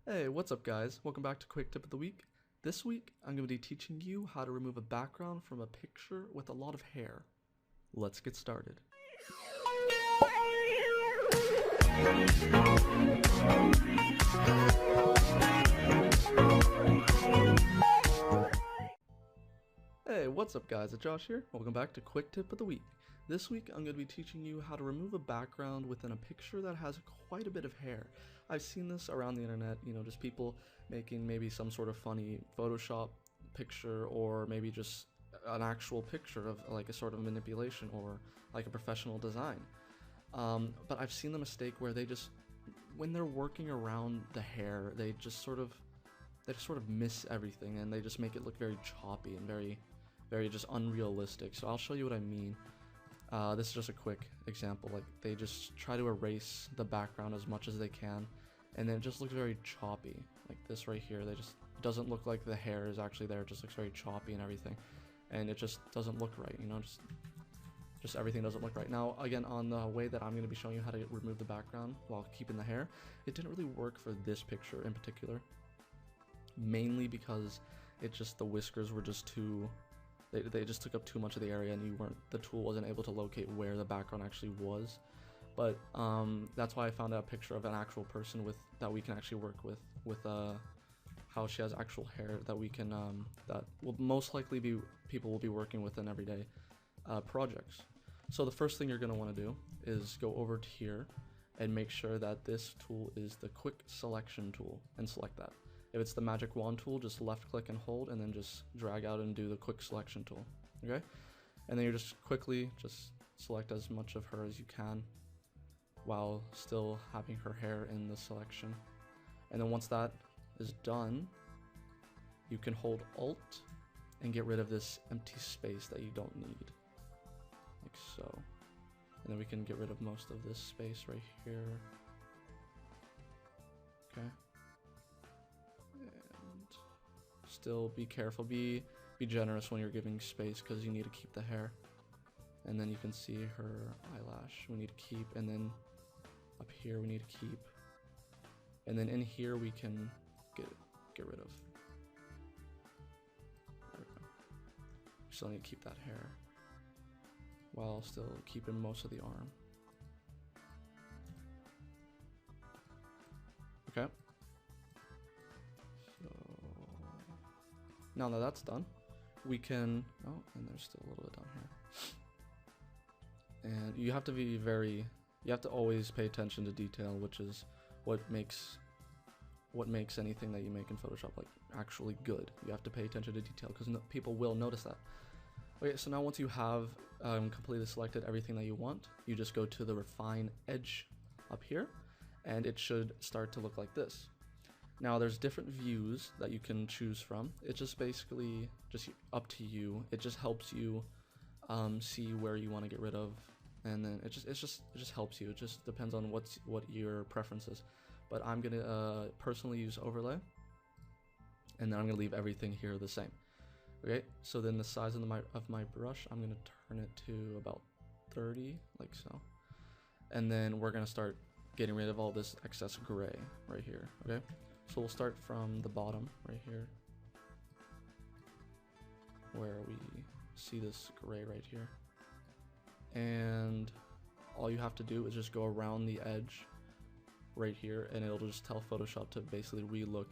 Hey, what's up guys? Welcome back to Quick Tip of the Week. This week, I'm going to be teaching you how to remove a background from a picture with a lot of hair. Let's get started. Hey, what's up guys? It's Josh here. Welcome back to Quick Tip of the Week. This week I'm going to be teaching you how to remove a background within a picture that has quite a bit of hair. I've seen this around the internet, just people making maybe some sort of funny Photoshop picture or maybe just an actual picture of like a sort of manipulation or like a professional design. But I've seen the mistake where when they're working around the hair, they just sort of miss everything and they just make it look very choppy and very just unrealistic. So I'll show you what I mean. This is just a quick example. Like they just try to erase the background as much as they can, and then it just looks very choppy. Like this right here, they just doesn't look like the hair is actually there. It just looks very choppy and everything, and it just doesn't look right. Just everything doesn't look right. Now, again, on the way that I'm going to be showing you how to remove the background while keeping the hair, it didn't really work for this picture in particular. Mainly because the whiskers were just too. They just took up too much of the area, and the tool wasn't able to locate where the background actually was. But that's why I found a picture of an actual person that we can actually work with how she has actual hair that we can that will most likely be people will be working with in everyday projects. So the first thing you're going to want to do is go over to here and make sure that this tool is the quick selection tool and select that. If it's the magic wand tool, just left click and hold and then just drag out and do the quick selection tool. Okay? And then you just quickly select as much of her as you can while still having her hair in the selection. And then once that is done, you can hold Alt and get rid of this empty space that you don't need. Like so. And then we can get rid of most of this space right here. Okay. Still be careful, be generous when you're giving space because you need to keep the hair. And then you can see her eyelash we need to keep, and then up here we need to keep, and then in here we can get rid of. There we go. Still need to keep that hair while still keeping most of the arm. Okay. Now that that's done, we can, oh, and there's still a little bit down here. And you have to always pay attention to detail, which is what makes anything that you make in Photoshop like actually good. You have to pay attention to detail because people will notice that. Okay, so now once you have completely selected everything that you want, you just go to the refine edge up here, and it should start to look like this. Now there's different views that you can choose from. It's just basically just up to you. It just helps you see where you want to get rid of, and then it just helps you. It just depends on what your preference is. But I'm gonna personally use overlay, and then I'm gonna leave everything here the same. Okay, so then the size of my brush, I'm gonna turn it to about 30, like so, and then we're gonna start getting rid of all this excess gray right here. Okay. So we'll start from the bottom right here where we see this gray right here, and all you have to do is just go around the edge right here, and it'll just tell Photoshop to basically relook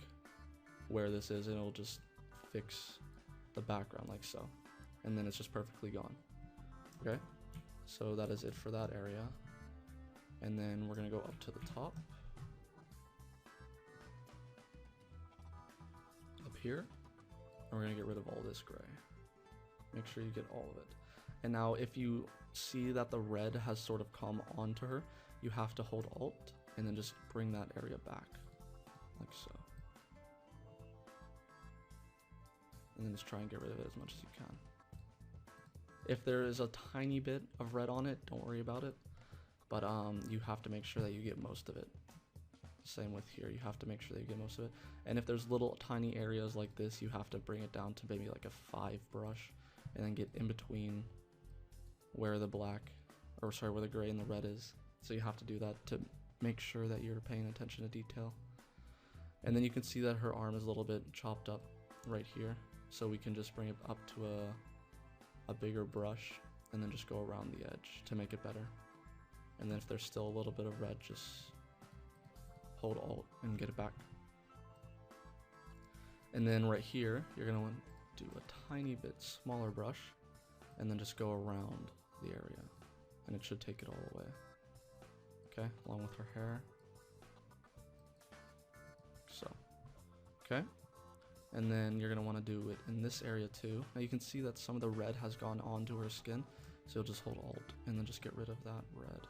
where this is, and it'll just fix the background like so, and then it's just perfectly gone. Okay, so that is it for that area, and then we're gonna go up to the top here, and we're gonna get rid of all this gray. Make sure you get all of it. And now if you see that the red has sort of come onto her, you have to hold Alt and then just bring that area back like so, and then just try and get rid of it as much as you can. If there is a tiny bit of red on it, don't worry about it, but you have to make sure that you get most of it. Same with here, you have to make sure that you get most of it. And if there's little tiny areas like this, you have to bring it down to maybe like a 5 brush, and then get in between where the where the gray and the red is. So you have to do that to make sure that you're paying attention to detail. And then you can see that her arm is a little bit chopped up right here. So we can just bring it up to a bigger brush and then just go around the edge to make it better. And then if there's still a little bit of red, just hold Alt and get it back. And then right here, you're gonna want to do a tiny bit smaller brush and then just go around the area. And it should take it all away. Okay, along with her hair. So, okay. And then you're gonna wanna do it in this area too. Now you can see that some of the red has gone onto her skin. So you'll just hold Alt and then just get rid of that red.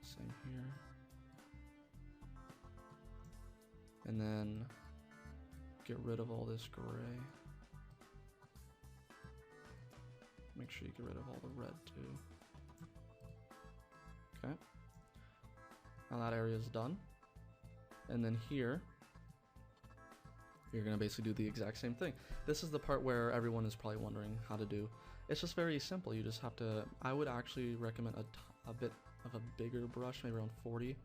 Same here. And then get rid of all this gray. Make sure you get rid of all the red too. Okay. Now that area is done. And then here, you're gonna basically do the exact same thing. This is the part where everyone is probably wondering how to do. It's just very simple. You just have to, I would actually recommend a bit of a bigger brush, maybe around 40.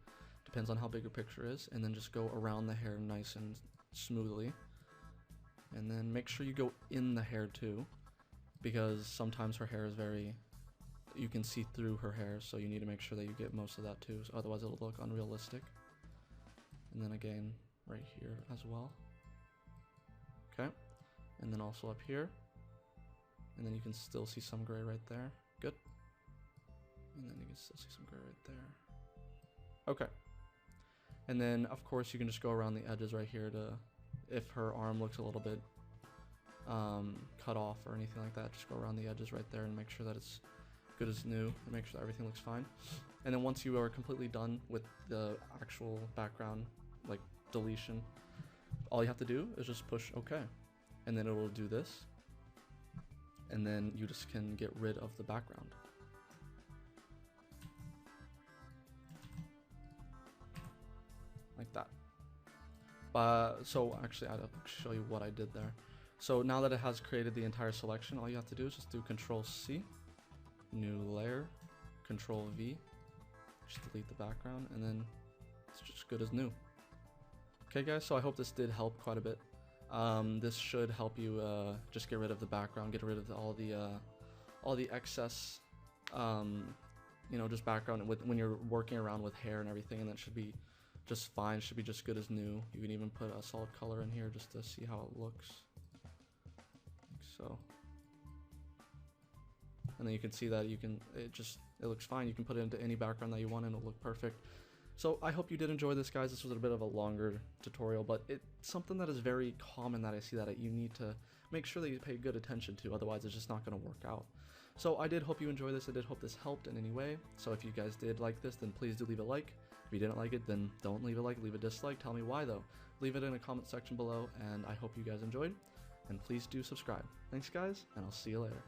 Depends on how big your picture is. And then just go around the hair nice and smoothly. And then make sure you go in the hair too, because sometimes her hair is you can see through her hair, so you need to make sure that you get most of that too, so otherwise it'll look unrealistic. And then again, right here as well. Okay, and then also up here. And then you can still see some gray right there. Good. And then you can still see some gray right there. Okay. And then, of course, you can just go around the edges right here to, if her arm looks a little bit cut off or anything like that, just go around the edges right there and make sure that it's good as new and make sure that everything looks fine. And then once you are completely done with the actual background, like deletion, all you have to do is just push OK. And then it will do this. And then you just can get rid of the background. Like that. So actually I'll show you what I did there. So now that it has created the entire selection, all you have to do is just do Control-C, new layer, Control-V, just delete the background, and then it's just good as new. Okay guys, so I hope this did help quite a bit. This should help you just get rid of the background, get rid of all the excess, you know, just background when you're working around with hair and everything, and that should be just fine. Should be just good as new. You can even put a solid color in here just to see how it looks. Like so. And then you can see that it looks fine. You can put it into any background that you want and it'll look perfect. So I hope you did enjoy this, guys. This was a bit of a longer tutorial, but it's something that is very common that I see that you need to make sure that you pay good attention to, otherwise it's just not going to work out. So I did hope you enjoyed this. I did hope this helped in any way. So if you guys did like this, then please do leave a like. If you didn't like it, then don't leave a like, leave a dislike. Tell me why though. Leave it in a comment section below, and I hope you guys enjoyed. And please do subscribe. Thanks guys, and I'll see you later.